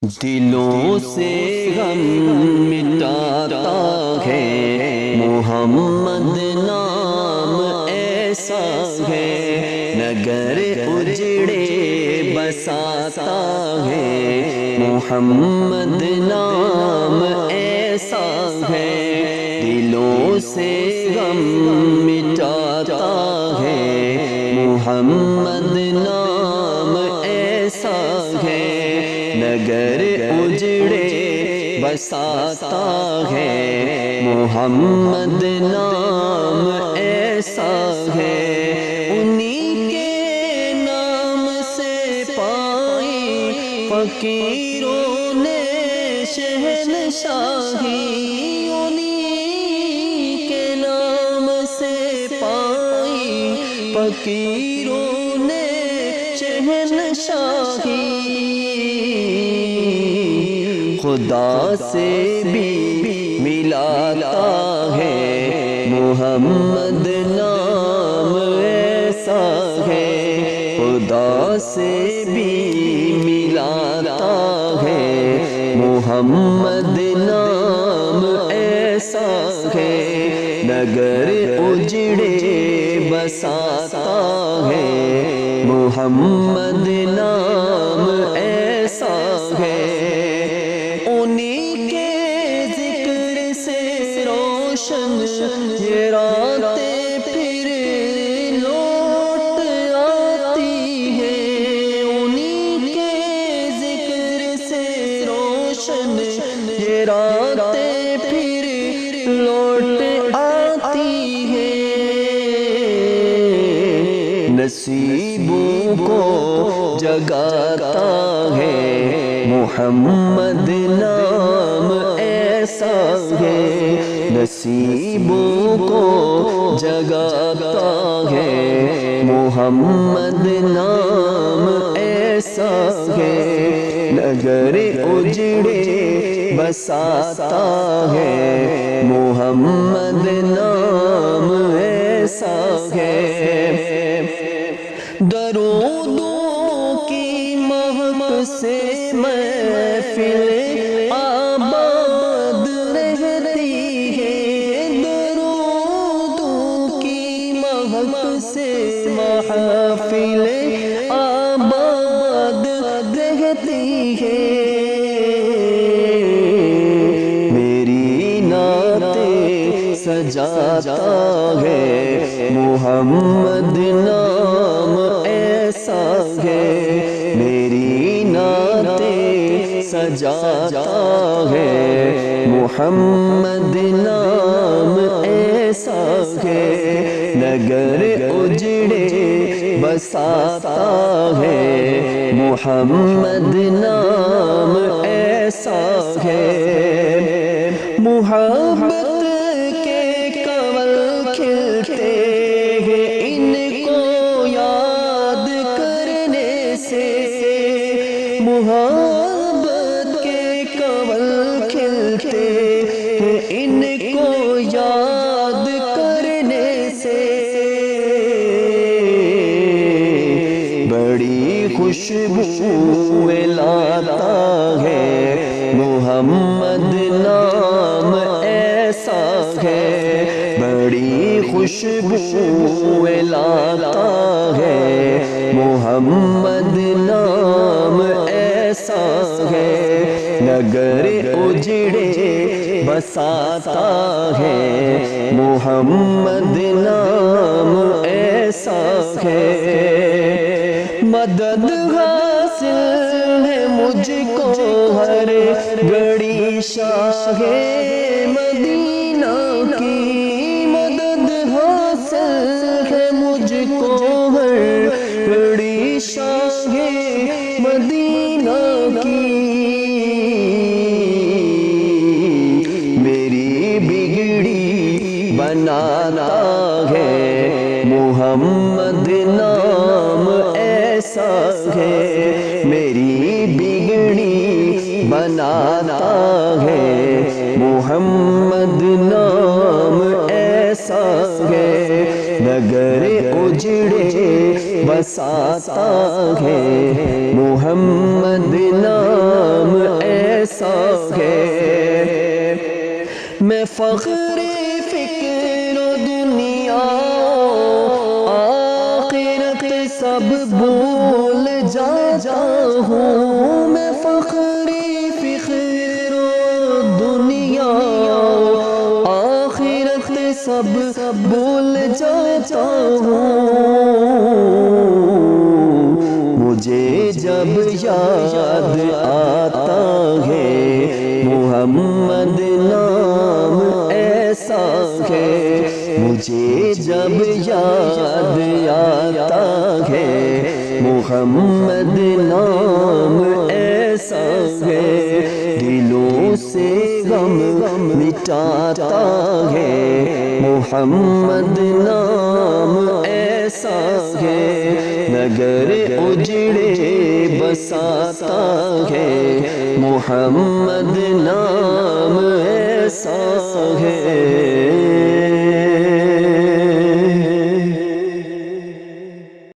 دلوں سے غم مٹاتا ہے محمد نام ایسا ہے، نگر اجڑے بساتا ہے محمد نام ایسا ہے، دلوں سے غم مٹاتا ہے محمد نام ایسا ہے، نگر اجڑے بساتا ہے محمد نام ایسا ہے، انہی کے نام سے پائی فقیروں نے شہنشاہی، انہی کے نام سے پائی فقیروں نے شہنشاہی، خدا سے بھی ملاتا ہے محمد نام ایسا ہے، خدا سے بھی ملاتا ہے محمد نام ایسا ہے، نگر اجڑے بساتا ہے محمد نام ایسا ہے، انہی کے ذکر سے روشن یہ راتیں پھر لوٹ آتی ہے، انہی کے ذکر سے روشن یہ راتیں پھر لوٹ آتی ہے، نصیبوں کو جگاتا ہے محمد نام ایسا ہے، نصیبوں کو جگاتا ہے محمد نام ایسا ہے، نگر اجڑے بساتا ہے محمد نام ایسا ہے، درودوں کی مہک سے محفل آباد رہتی ہے، درودوں کی مہک سے محفل آباد رہتی ہے، میری نعتیں سجاتا ہے محمد نام ایسا ہے، میری نعتیں سجاتا ہے محمد نام ایسا ہے، نگر اجڑے بساتا ہے محمد نام ایسا ہے، محبت کے کنول کھلتے ہیں ان کو یاد کرنے سے، محبت کے کنول کھلتے ہیں ان کو یاد کرنے سے، بڑی خوشبو لاتا ہے محمد نام ایسا ہے، بڑی خوشبو لاتا ہے محمد نام ایسا ہے، نگر اجڑے بساتا ہے محمد نام ایسا ہے، مدد حاصل ہے مجھ کو ہر گھڑی شاہ مدینہ کی، مدد حاصل ہے مجھ کو ہر گھڑی شاہ مدینہ کی، میری بگڑی بناتا ہے محمد نام ایسا ہے، میری بگڑی بناتا ہے محمد نام ایسا ہے، نگر اجڑے بساتا ہے محمد نام ایسا ہے میں فخر فکر و دنیا آخرت سب بھول جاتا ہوں میں فخر فکر و دنیا آخرت سب بھول جاتا ہوں مجھے جب یاد آتا ہے محمد نام ایسا ہے مجھے جب یاد آتا ہے محمد نام ایسا ہے دلوں سے غم مٹاتا ہے محمد نام ایسا ہے نگر اجڑے بساتا ہے محمد نام ایسا ہے